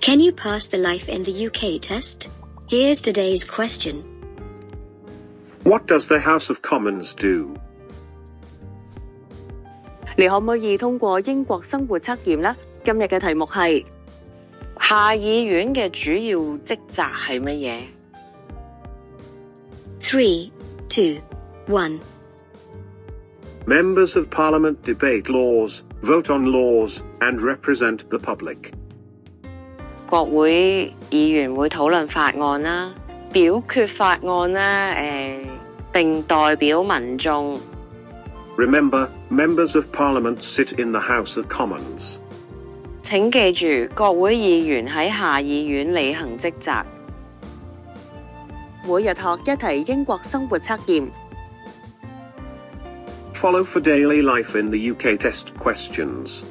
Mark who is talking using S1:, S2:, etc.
S1: Can you pass the Life in the UK test? Here's today's question.
S2: What does the House of Commons do?
S3: 你可唔可以通過英國生活測驗呢？今日嘅題目係
S4: 下議院嘅主要職責係乜嘢？
S1: 3, 2, 1.
S2: Members of Parliament debate laws, vote on laws, and represent the public.
S4: 國會議員會討論法案啦，表決法案啦，並代表民眾。
S2: Remember, members of Parliament sit in the House of Commons.
S4: 請記住，國會議員喺下議院履行職責。
S3: 每日學一題英國生活測驗。
S2: Follow for daily life in the UK test questions.